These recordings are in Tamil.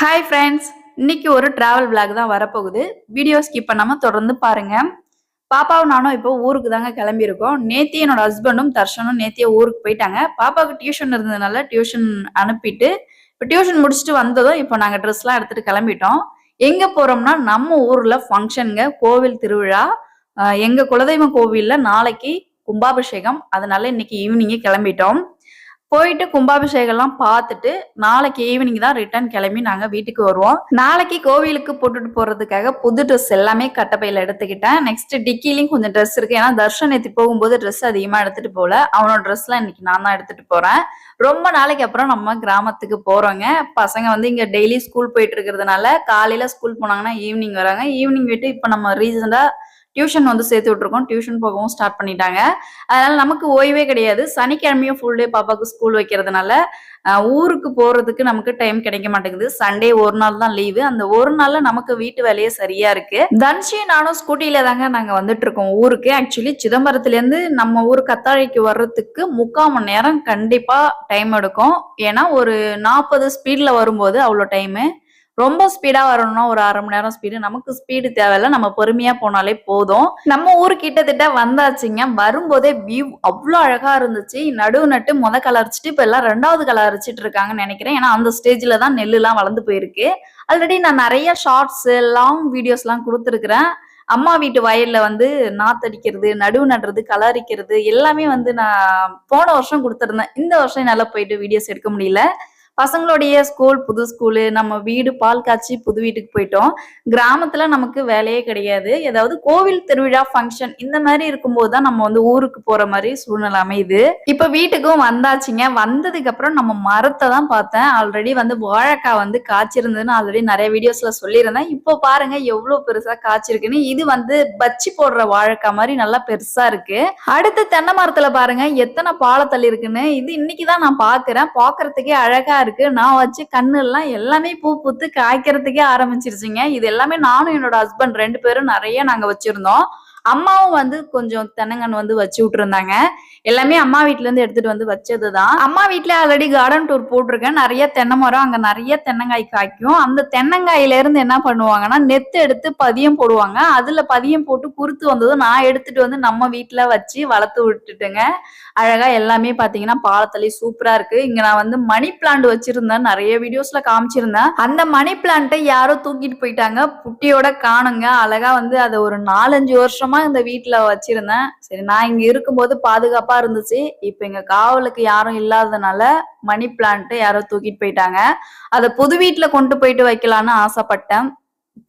ஹாய் ஃப்ரெண்ட்ஸ், இன்னைக்கு ஒரு டிராவல் vlog தான் வரப்போகுது. வீடியோ ஸ்கிப் பண்ணாம தொடர்ந்து பாருங்க. பாப்பாவும் நானும் இப்போ ஊருக்கு தாங்க கிளம்பியிருக்கோம். நேத்தி என்னோட ஹஸ்பண்டும் தர்ஷனும் நேத்தியே ஊருக்கு போயிட்டாங்க. பாப்பாவுக்கு டியூஷன் இருந்ததுனால டியூஷன் அனுப்பிட்டு இப்போ டியூஷன் முடிச்சுட்டு வந்ததும் இப்போ நாங்கள் ட்ரெஸ்லாம் எடுத்துட்டு கிளம்பிட்டோம். எங்க போறோம்னா நம்ம ஊர்ல ஃபங்க்ஷனுங்க, கோவில் திருவிழா. எங்க குலதெய்வம் கோவில்ல நாளைக்கு கும்பாபிஷேகம். அதனால இன்னைக்கு ஈவினிங்கே கிளம்பிட்டோம். போயிட்டு கும்பாபிஷேகம்லாம் பார்த்துட்டு நாளைக்கு ஈவினிங் தான் ரிட்டர்ன் கிளம்பி நாங்க வீட்டுக்கு வருவோம். நாளைக்கு கோவிலுக்கு போட்டுட்டு போறதுக்காக புது ட்ரெஸ் எல்லாமே கட்டப்பையில எடுத்துக்கிட்டேன். நெக்ஸ்ட் டிக்கிலையும் கொஞ்சம் ட்ரெஸ் இருக்கு. ஏன்னா தர்ஷன் நேத்தி போகும்போது ட்ரெஸ் அதிகமா எடுத்துட்டு போல. அவனோட ட்ரெஸ் எல்லாம் இன்னைக்கு நான் தான் எடுத்துட்டு போறேன். ரொம்ப நாளைக்கு அப்புறம் நம்ம கிராமத்துக்கு போறோங்க. பசங்க வந்து இங்க டெய்லி ஸ்கூல் போயிட்டு இருக்கிறதுனால காலையில ஸ்கூல் போனாங்கன்னா ஈவினிங் வராங்க. ஈவினிங் விட்டு இப்ப நம்ம ரீசெண்டா டியூஷன் வந்து சேர்த்து விட்டுருக்கோம். டியூஷன் போகவும் ஸ்டார்ட் பண்ணிட்டாங்க. அதனால நமக்கு ஓய்வே கிடையாது. சனிக்கிழமையும் ஃபுல் டே பாப்பாவுக்கு ஸ்கூல் வைக்கிறதுனால ஊருக்கு போறதுக்கு நமக்கு டைம் கிடைக்க மாட்டேங்குது. சண்டே ஒரு நாள் தான் லீவு. அந்த ஒரு நாள்ல நமக்கு வீட்டு வேலையே சரியா இருக்கு. தன்ஷியும் நானும் ஸ்கூட்டில தாங்க நாங்க வந்துட்டு இருக்கோம் ஊருக்கு. ஆக்சுவலி சிதம்பரத்துல இருந்து நம்ம ஊர் கத்தாழைக்கு வர்றதுக்கு 3/4 மணி நேரம் கண்டிப்பா டைம் எடுக்கும். ஏன்னா ஒரு 40 ஸ்பீட்ல வரும்போது அவ்வளோ டைமு. ரொம்ப ஸ்பீடா வரணும்னா ஒரு 1/2 மணி நேரம் ஸ்பீடு. நமக்கு ஸ்பீடு தேவையில்ல, நம்ம பொறுமையா போனாலே போதும். நம்ம ஊரு கிட்டத்தட்ட வந்தாச்சுங்க. வரும்போதே வியூ அவ்வளோ அழகா இருந்துச்சு. நடுவு நட்டு கலர் அரிச்சிட்டு இப்ப எல்லாம் 2வது கலர் அரிச்சிட்டு இருக்காங்கன்னு நினைக்கிறேன். ஏன்னா அந்த ஸ்டேஜ்ல தான் நெல்லு எல்லாம் வளர்ந்து போயிருக்கு. ஆல்ரெடி நான் நிறைய ஷார்ட்ஸ் லாங் வீடியோஸ் எல்லாம் கொடுத்துருக்கிறேன். அம்மா வீட்டு வயல்ல வந்து நாத்தடிக்கிறது, நடுவு நடுறது, கலரிக்கிறது எல்லாமே வந்து நான் போன வருஷம் கொடுத்துருந்தேன். இந்த வருஷம் என்னால போயிட்டு வீடியோஸ் எடுக்க முடியல. பசங்களுடைய ஸ்கூல், புது ஸ்கூலு, நம்ம வீடு பால் காய்ச்சி புது வீட்டுக்கு போயிட்டோம். கிராமத்துல நமக்கு வேலையே கிடையாது. ஏதாவது கோவில் திருவிழா ஃபங்க்ஷன் இந்த மாதிரி இருக்கும்போது தான் நம்ம வந்து ஊருக்கு போற மாதிரி சூழ்நிலை அமையுது. இப்ப வீட்டுக்கும் வந்தாச்சுங்க. வந்ததுக்கு அப்புறம் நம்ம மரத்தை தான் பார்த்தேன். ஆல்ரெடி வந்து வாழைக்காய் வந்து காய்ச்சிருந்ததுன்னு ஆல்ரெடி நிறைய வீடியோஸ்ல சொல்லியிருந்தேன். இப்போ பாருங்க எவ்வளவு பெருசா காய்ச்சிருக்குன்னு. இது வந்து பச்சி போடுற வாழைக்காய் மாதிரி நல்லா பெருசா இருக்கு. அடுத்து தென்னை மரத்துல பாருங்க எத்தனை பாலத்தள்ளி இருக்குன்னு. இது இன்னைக்குதான் நான் பாக்குறேன். பாக்குறதுக்கே அழகா இருக்கு. நான் வச்சு கண்ணு எல்லாம் எல்லாமே பூ பூத்து காய்க்கிறதுக்கே ஆரம்பிச்சிருச்சுங்க. இது எல்லாமே நானும் என்னோட ஹஸ்பண்ட் 2 பேரும் நிறைய நாங்க வச்சிருந்தோம். அம்மாவும் வந்து கொஞ்சம் தென்னங்கன்று வந்து வச்சு விட்டுருந்தாங்க. எல்லாமே அம்மா வீட்ல இருந்து எடுத்துட்டு வந்து வச்சதுதான். அம்மா வீட்ல ஆல்ரெடி கார்டன் டூர் போட்டிருக்கேன். நிறைய தென்னை மரம், அங்க நிறைய தென்னங்காய் காய்க்கும். அந்த தென்னங்காயில இருந்து என்ன பண்ணுவாங்கன்னா நெத்து எடுத்து பதியம் போடுவாங்க. அதுல பதியம் போட்டு குறுத்து வந்ததும் நான் எடுத்துட்டு வந்து நம்ம வீட்டுல வச்சு வளர்த்து விட்டுட்டுங்க. அழகா எல்லாமே பாத்தீங்கன்னா பாலத்தள்ளி சூப்பரா இருக்கு. இங்க நான் வந்து மணி பிளான்ட் வச்சிருந்தேன். நிறைய வீடியோஸ்ல காமிச்சிருந்தேன். அந்த மணி பிளான்ட்டை யாரோ தூக்கிட்டு போயிட்டாங்க. புட்டியோட காணுங்க. அழகா வந்து அதை ஒரு 4-5 வருஷமா இந்த வீட்டுல வச்சிருந்தேன். சரி, நான் இங்க இருக்கும்போது பாதுகாப்பா இருந்துச்சு. இப்ப எங்க காவலுக்கு யாரும் இல்லாததுனால மணி பிளான்ட் யாரோ தூக்கிட்டு போயிட்டாங்க. அதை புது வீட்டுல கொண்டு போயிட்டு வைக்கலான்னு ஆசைப்பட்டேன்.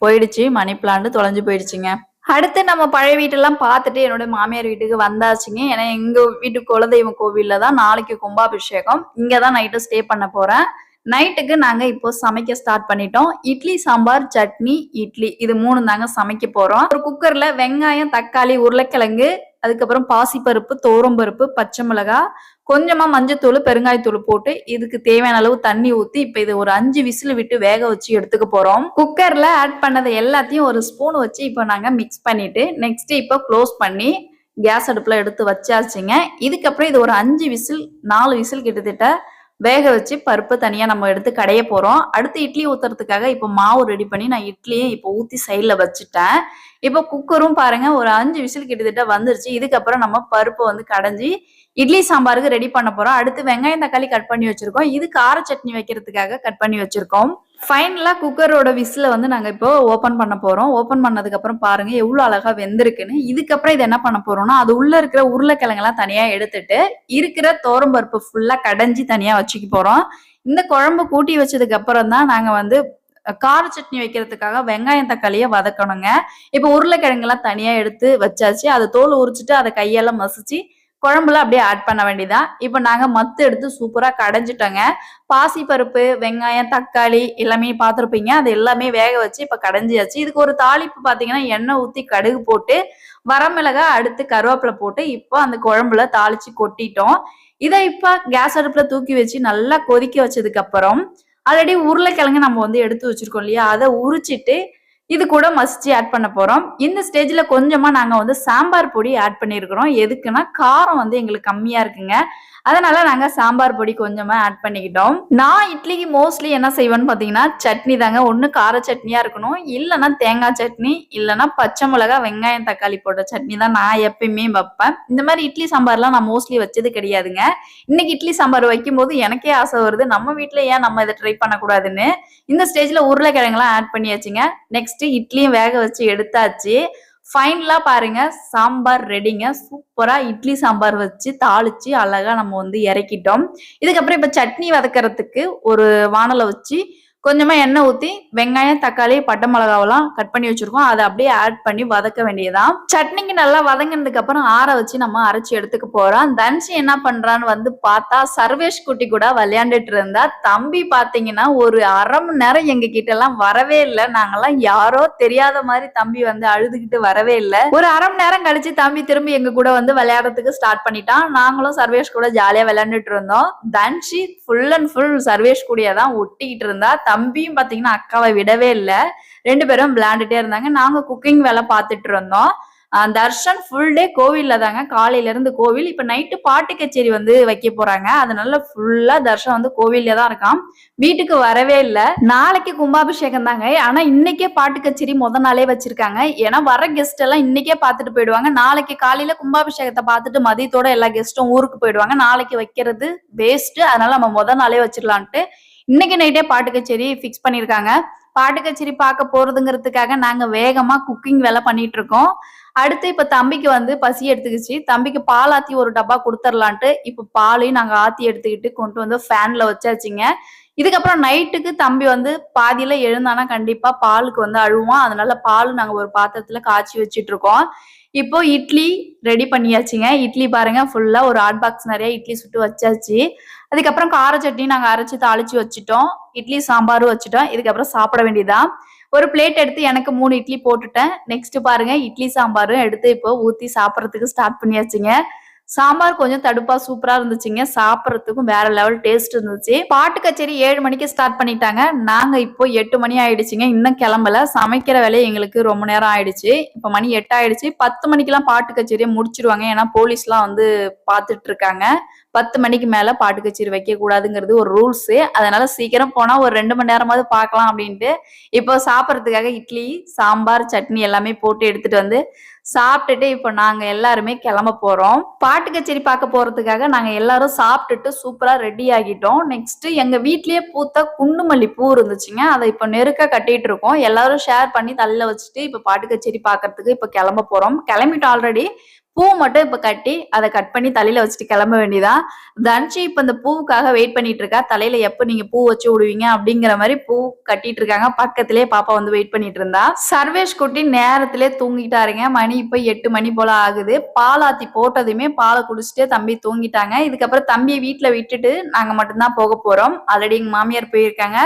போயிடுச்சு. மணி பிளான்ட் தொலைஞ்சு போயிடுச்சுங்க. அடுத்து நம்ம பழைய வீட்டெல்லாம் பார்த்துட்டு என்னோட மாமியார் வீட்டுக்கு வந்தாச்சுங்க. ஏன்னா எங்க வீட்டு குலதெய்வம் கோவில்ல தான் நாளைக்கு கும்பாபிஷேகம். இங்கதான் நைட்டு ஸ்டே பண்ண போறேன். நைட்டுக்கு நாங்க இப்போ சமைக்க ஸ்டார்ட் பண்ணிட்டோம். இட்லி, சாம்பார், சட்னி, இட்லி இது 3 தாங்க சமைக்க போறோம். ஒரு குக்கர்ல வெங்காயம், தக்காளி, உருளைக்கிழங்கு, அதுக்கப்புறம் பாசிப்பருப்பு, துவரம்பருப்பு, பச்சை மிளகாய், கொஞ்சமா மஞ்சத்தூள், பெருங்காயத்தூள் போட்டு இதுக்கு தேவையான அளவு தண்ணி ஊத்தி இப்ப இது ஒரு 5 விசில் விட்டு வேக வச்சு எடுத்துக்க போறோம். குக்கர்ல ஆட் பண்ணதை எல்லாத்தையும் ஒரு ஸ்பூன் வச்சு இப்ப நாங்க மிக்ஸ் பண்ணிட்டு நெக்ஸ்ட் இப்ப க்ளோஸ் பண்ணி கேஸ் அடுப்புல எடுத்து வச்சாச்சுங்க. இதுக்கப்புறம் இது ஒரு 5 விசில் 4 விசில் கிட்டத்தட்ட வேக வச்சு பருப்பு தனியா நம்ம எடுத்து கடைய போறோம். அடுத்து இட்லி ஊத்துறதுக்காக இப்ப மாவு ரெடி பண்ணி நான் இட்லியை இப்ப ஊத்தி சைட்ல வச்சுட்டேன். இப்ப குக்கரும் பாருங்க ஒரு 5 விசில் கிட்டத்தட்ட வந்துருச்சு. இதுக்கப்புறம் நம்ம பருப்பு வந்து கடைஞ்சி இட்லி சாம்பாருக்கு ரெடி பண்ண போறோம். அடுத்து வெங்காயம், தக்காளி கட் பண்ணி வச்சிருக்கோம். இது கார சட்னி வைக்கிறதுக்காக கட் பண்ணி வச்சிருக்கோம். ஃபைனலா குக்கரோட விசில வந்து நாங்க இப்போ ஓபன் பண்ண போறோம். ஓபன் பண்ணதுக்கு அப்புறம் பாருங்க எவ்வளவு அழகா வெந்திருக்குன்னு. இதுக்கப்புறம் இது என்ன பண்ண போறோம்னா அது உள்ள இருக்கிற உருளைக்கிழங்கெல்லாம் தனியா எடுத்துட்டு இருக்கிற துவரம்பருப்பு ஃபுல்லா கடைஞ்சி தனியா வச்சுக்க போறோம். இந்த குழம்பு கூட்டி வச்சதுக்கு அப்புறம் தான் நாங்க வந்து கார சட்னி வைக்கிறதுக்காக வெங்காயம், தக்காளியை வதக்கணுங்க. இப்ப உருளைக்கிழங்கு எல்லாம் தனியா எடுத்து வச்சாச்சு. அதை தோல் உரிச்சிட்டு அதை கையெல்லாம் மசிச்சு குழம்புல அப்படியே ஆட் பண்ண வேண்டியதான். இப்ப நாங்க மத்து எடுத்து சூப்பரா கடைஞ்சிட்டோங்க. பாசி பருப்பு, வெங்காயம், தக்காளி எல்லாமே பார்த்துருப்பீங்க. அது எல்லாமே வேக வச்சு இப்ப கடைஞ்சியாச்சு. இதுக்கு ஒரு தாளிப்பு பாத்தீங்கன்னா எண்ணெய் ஊத்தி கடுகு போட்டு வரமிளகாய், அடுத்து கருவேப்பிலை போட்டு இப்போ அந்த குழம்புல தாளிச்சு கொட்டிட்டோம். இதை இப்ப கேஸ் அடுப்புல தூக்கி வச்சு நல்லா கொதிக்க வச்சதுக்கு அப்புறம் ஆல்ரெடி உருளைக்கிழங்கு நம்ம வந்து எடுத்து வச்சிருக்கோம் இல்லையா, அதை உரிச்சிட்டு இது கூட மசிச்சு ஆட் பண்ண போறோம். இந்த ஸ்டேஜ்ல கொஞ்சமா நாங்க வந்து சாம்பார் பொடி ஆட் பண்ணியிருக்கிறோம். எதுக்குன்னா காரம் வந்து எங்களுக்கு கம்மியா இருக்குங்க. அதனால நாங்க சாம்பார் பொடி கொஞ்சமா ஆட் பண்ணிக்கிட்டோம். நான் இட்லிக்கு மோஸ்ட்லி என்ன செய்வேன்னு பாத்தீங்கன்னா சட்னி தாங்க. ஒண்ணு கார சட்னியா இருக்கணும், இல்லைன்னா தேங்காய் சட்னி, இல்லைன்னா பச்சை மிளகா வெங்காயம் தக்காளி போட்ட சட்னி தான் நான் எப்பயுமே வைப்பேன். இந்த மாதிரி இட்லி சாம்பார்லாம் நான் மோஸ்ட்லி வச்சது கிடையாதுங்க. இன்னைக்கு இட்லி சாம்பார் வைக்கும் போது எனக்கே ஆசை வருது, நம்ம வீட்டுல ஏன் நம்ம இதை ட்ரை பண்ணக்கூடாதுன்னு. இந்த ஸ்டேஜ்ல உருளைக்கிழங்குலாம் ஆட் பண்ணியாச்சுங்க. நெக்ஸ்ட் இட்லியும் வேக வச்சு எடுத்தாச்சு. ஃபைனலா பாருங்க சாம்பார் ரெடிங்க. சூப்பரா இட்லி சாம்பார் வச்சு தாளிச்சு அழகா நம்ம வந்து இறக்கிட்டோம். இதுக்கப்புறம் இப்ப சட்னி வதக்கறதுக்கு ஒரு வானலை வச்சு கொஞ்சமா எண்ணெய் ஊத்தி வெங்காயம் தக்காளி பட்டை மிளகாவெல்லாம் கட் பண்ணி வச்சிருக்கோம், அதை அப்படியே ஆட் பண்ணி வதக்க வேண்டியதான். சட்னிக்கு நல்லா வதங்கினதுக்கு அப்புறம் ஆற வச்சு நம்ம அரைச்சி எடுத்துக்க போறோம். தன்சி என்ன பண்றான்னு வந்து பார்த்தா சர்வேஷ் குட்டி கூட விளையாண்டுட்டு இருந்தா. தம்பி பாத்தீங்கன்னா ஒரு அரை மணி நேரம் எங்க கிட்ட எல்லாம் வரவே இல்லை. நாங்கெல்லாம் யாரோ தெரியாத மாதிரி தம்பி வந்து அழுதுகிட்டு வரவே இல்லை. ஒரு அரை மணி நேரம் கழிச்சு தம்பி திரும்பி எங்க கூட வந்து விளையாடுறதுக்கு ஸ்டார்ட் பண்ணிட்டான். நாங்களும் சர்வேஷ் கூட ஜாலியா விளையாண்டுட்டு இருந்தோம். தன்சி ஃபுல் அண்ட் ஃபுல் சர்வேஷ் கூடயே தான் ஒட்டிக்கிட்டு இருந்தா. தம்பியும் பாத்தீங்கன்னா அக்காவை விடவே இல்லை. 2 பேரும் விளையாண்டுட்டே இருந்தாங்க. நாங்க குக்கிங் வேலை பார்த்துட்டு இருந்தோம். தர்ஷன் ஃபுல் டே கோவில்ல தாங்க. காலையில இருந்து கோவில். இப்ப நைட்டு பாட்டு கச்சேரி வந்து வைக்க போறாங்க. அதனால ஃபுல்லா தர்ஷன் வந்து கோவில்ல தான் இருக்கான், வீட்டுக்கு வரவே இல்லை. நாளைக்கு கும்பாபிஷேகம் தாங்க. ஆனா இன்னைக்கே பாட்டு கச்சேரி முத நாளே வச்சிருக்காங்க. ஏன்னா வர கெஸ்ட் எல்லாம் இன்னைக்கே பாத்துட்டு போயிடுவாங்க. நாளைக்கு காலையில கும்பாபிஷேகத்தை பார்த்துட்டு மதியத்தோட எல்லா கெஸ்டும் ஊருக்கு போயிடுவாங்க. நாளைக்கு வைக்கிறது வேஸ்ட். அதனால நம்ம முத நாளே வச்சிடலான்ட்டு இன்னைக்கு நைட்டே பாட்டு கச்சேரி பிக்ஸ் பண்ணிருக்காங்க. பாட்டு கச்சேரி பார்க்க போறதுங்கிறதுக்காக நாங்க வேகமா குக்கிங் வேலை பண்ணிட்டு இருக்கோம். அடுத்து இப்ப தம்பிக்கு வந்து பசி எடுத்துக்கிச்சு. தம்பிக்கு பால் ஆத்தி ஒரு டப்பா கொடுத்துடலான்ட்டு இப்ப பாலையும் நாங்க ஆத்தி எடுத்துக்கிட்டு கொண்டு வந்து ஃபேன்ல வச்சாச்சுங்க. இதுக்கப்புறம் நைட்டுக்கு தம்பி வந்து பாதியில எழுந்தானா கண்டிப்பா பாலுக்கு வந்து அழுவான். அதனால பால் நாங்க ஒரு பாத்திரத்துல காய்ச்சி வச்சிட்டு இருக்கோம். இப்போ இட்லி ரெடி பண்ணியாச்சுங்க. இட்லி பாருங்க ஃபுல்லா ஒரு ஹாட் பாக்ஸ் நிறைய இட்லி சுட்டு வச்சாச்சு. அதுக்கப்புறம் கார சட்னி நாங்க அரைச்சு தாளிச்சு வச்சுட்டோம். இட்லி சாம்பாரும் வச்சுட்டோம். இதுக்கப்புறம் சாப்பிட வேண்டியதான். ஒரு பிளேட் எடுத்து எனக்கு 3 இட்லி போட்டுட்டேன். நெக்ஸ்ட் பாருங்க இட்லி சாம்பாரும் எடுத்து இப்போ ஊத்தி சாப்பிடறதுக்கு ஸ்டார்ட் பண்ணியாச்சுங்க. சாம்பார் கொஞ்சம் தடுப்பா சூப்பரா இருந்துச்சுங்க. சாப்பிடறதுக்கும் வேற லெவல் டேஸ்ட் இருந்துச்சு. பாட்டு கச்சேரி 7 மணிக்கு ஸ்டார்ட் பண்ணிட்டாங்க. நாங்க இப்போ 8 மணி ஆயிடுச்சுங்க. இன்னும் கிளம்பல. சமைக்கிற வேலையை எங்களுக்கு ரொம்ப நேரம் ஆயிடுச்சு. இப்ப மணி 8 ஆயிடுச்சு. 10 மணிக்கெல்லாம் பாட்டு கச்சேரியை முடிச்சிருவாங்க. ஏன்னா போலீஸ் எல்லாம் வந்து பாத்துட்டு இருக்காங்க. 10 மணிக்கு மேல பாட்டு கச்சேரி வைக்க கூடாதுங்கிறது ஒரு ரூல்ஸ். அதனால சீக்கிரம் போனா ஒரு 2 மணி நேரமாவது பார்க்கலாம் அப்படின்ட்டு இப்போ சாப்பிடறதுக்காக இட்லி சாம்பார் சட்னி எல்லாமே போட்டு எடுத்துட்டு வந்து சாப்பிட்டுட்டு இப்போ நாங்க எல்லாருமே கிளம்ப போறோம். பாட்டு கச்சேரி பார்க்க போறதுக்காக நாங்க எல்லாரும் சாப்பிட்டுட்டு சூப்பரா ரெடி ஆகிட்டோம். நெக்ஸ்ட் எங்க வீட்லயே பூத்த குண்டுமல்லி பூ இருந்துச்சுங்க. அதை இப்போ நெருக்க கட்டிட்டு இருக்கோம். எல்லாரும் ஷேர் பண்ணி தலையில வச்சுட்டு இப்ப பாட்டு கச்சேரி பாக்குறதுக்கு இப்ப கிளம்ப போறோம். கிளம்பிட்டோம் ஆல்ரெடி. பூ மட்டும் இப்ப கட்டி அதை கட் பண்ணி தலையில வச்சுட்டு கிளம்ப வேண்டியதான். தன்ஷி இப்ப இந்த பூவுக்காக வெயிட் பண்ணிட்டு இருக்கா. தலையில எப்ப நீங்க பூ வச்சு விடுவீங்க அப்படிங்கிற மாதிரி பூ கட்டிட்டு இருக்காங்க. பக்கத்திலே பாப்பா வந்து வெயிட் பண்ணிட்டு இருந்தா. சர்வேஷ் குட்டி நேரத்திலே தூங்கிட்டாருங்க. மணி இப்ப 8 மணி போல ஆகுது. பாலாத்தி போட்டதுமே பாலை குடிச்சிட்டு தம்பி தூங்கிட்டாங்க. இதுக்கப்புறம் தம்பியை வீட்டுல விட்டுட்டு நாங்க மட்டும்தான் போக போறோம். ஆல்ரெடி எங்க மாமியார் போயிருக்காங்க.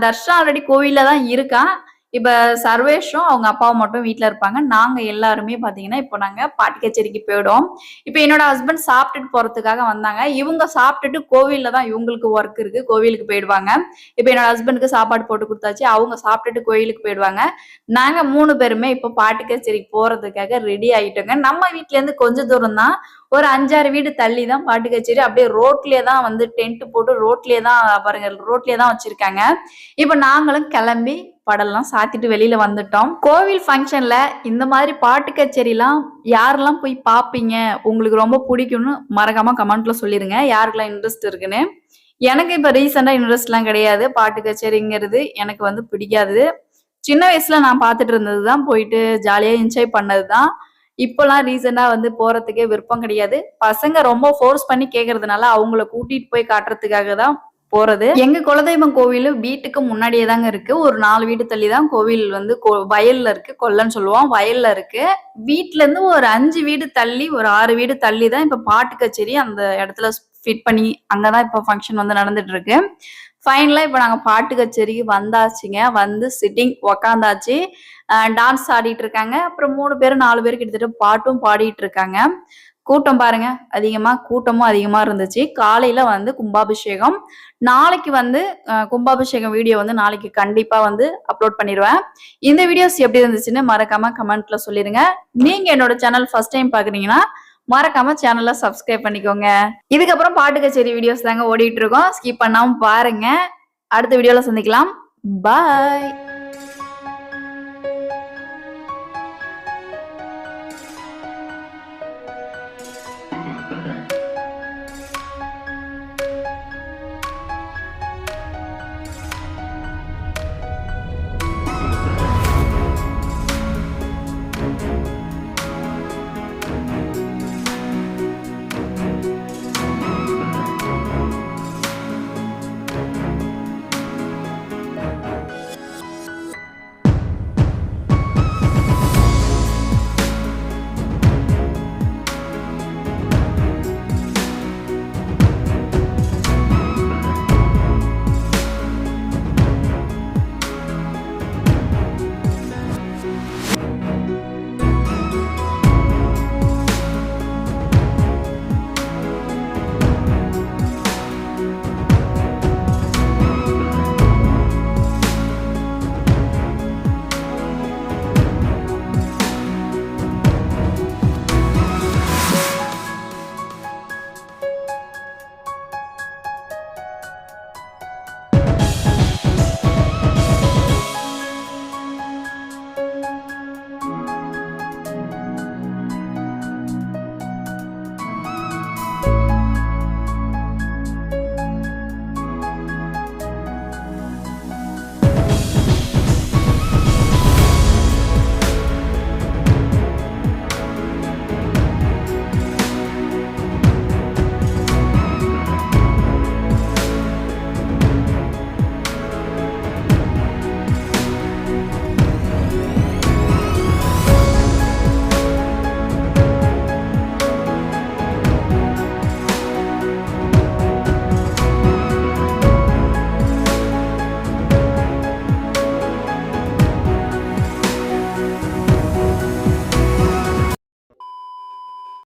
தர்ஷா ஆல்ரெடி கோவில்ல தான் இருக்கான். இப்ப சர்வேஷும் அவங்க அப்பாவும் மட்டும் வீட்டுல இருப்பாங்க. நாங்க எல்லாருமே பாத்தீங்கன்னா இப்போ நாங்க பாட்டு கச்சேரிக்கு போயிடும். இப்ப என்னோட ஹஸ்பண்ட் சாப்பிட்டுட்டு போறதுக்காக வந்தாங்க. இவங்க சாப்பிட்டுட்டு கோவில்ல தான் இவங்களுக்கு ஒர்க் இருக்கு, கோவிலுக்கு போயிடுவாங்க. இப்ப என்னோட ஹஸ்பண்டுக்கு சாப்பாடு போட்டு கொடுத்தாச்சு. அவங்க சாப்பிட்டுட்டு கோயிலுக்கு போயிடுவாங்க. நாங்க 3 பேருமே இப்ப பாட்டு கச்சேரிக்கு போறதுக்காக ரெடி ஆயிட்டோங்க. நம்ம வீட்டுல இருந்து கொஞ்ச தூரம் தான், ஒரு 5-6 வீடு தள்ளி தான் பாட்டு கச்சேரி. அப்படியே ரோட்லயே தான் வந்து டென்ட் போட்டு ரோட்லயே தான் பாருங்க, ரோட்லயே தான் வச்சிருக்காங்க. இப்ப நாங்களும் கிளம்பி படம்லாம் சாத்திட்டு வெளியில வந்துட்டோம். கோவில் ஃபங்க்ஷன்ல இந்த மாதிரி பாட்டு கச்சேரிலாம் யாரெல்லாம் போய் பாப்பீங்க, உங்களுக்கு ரொம்ப பிடிக்கும்னு மறக்காம கமெண்ட்ல சொல்லிருங்க. யாருக்கெல்லாம் இன்ட்ரெஸ்ட் இருக்குன்னு. எனக்கு இப்ப ரீசெண்டா இன்ட்ரெஸ்ட் எல்லாம் கிடையாது. பாட்டு கச்சேரிங்கிறது எனக்கு வந்து பிடிக்காது. சின்ன வயசுல நான் பாத்துட்டு இருந்ததுதான், போயிட்டு ஜாலியா என்ஜாய் பண்ணதுதான். இப்பெல்லாம் ரீசெண்டா வந்து போறதுக்கே விருப்பம் கிடையாது. பசங்க ரொம்ப ஃபோர்ஸ் பண்ணி கேக்குறதுனால அவங்கள கூட்டிட்டு போய் காட்டுறதுக்காக தான் போறது. எங்க குலதெய்வம் கோவில் வீட்டுக்கு முன்னாடியே தாங்க இருக்கு. ஒரு 4 வீடு தள்ளி தான் கோவில் வந்து வயல்ல இருக்கு. கொல்லன்னு சொல்லுவோம், வயல்ல இருக்கு. வீட்டுல இருந்து ஒரு 5 வீடு தள்ளி, ஒரு 6 வீடு தள்ளி தான் இப்ப பாட்டு கச்சேரி அந்த இடத்துல ஃபிட் பண்ணி அங்கதான் இப்ப ஃபங்க்ஷன் வந்து நடந்துட்டு இருக்கு. ஃபைனலா இப்ப நாங்க பாட்டு கச்சேரிக்கு வந்தாச்சுங்க. வந்து சிட்டிங் உக்காந்தாச்சு. டான்ஸ் ஆடிட்டு இருக்காங்க. அப்புறம் 3 பேர் 4 பேர் கிட்டத்தட்ட பாட்டும் பாடிட்டு இருக்காங்க. கூட்டம் பாருங்க கூட்டமும் அதிகமா இருந்துச்சு. காலையில வந்து கும்பாபிஷேகம். நாளைக்கு வந்து கும்பாபிஷேகம் வீடியோ வந்து நாளைக்கு கண்டிப்பா வந்து அப்லோட் பண்ணிருவேன். இந்த வீடியோஸ் எப்படி இருந்துச்சுன்னு மறக்காம கமெண்ட்ல சொல்லிருங்க. நீங்க என்னோட சேனல் ஃபர்ஸ்ட் டைம் பாக்குறீங்கன்னா மறக்காம சேனலை சப்ஸ்கிரைப் பண்ணிக்கோங்க. இதுக்கப்புறம் பாட்டு கச்சேரி வீடியோஸ் தாங்க ஓடிட்டு இருக்கோம். ஸ்கிப் பண்ணாம பாருங்க. அடுத்த வீடியோல சந்திக்கலாம். பாய்.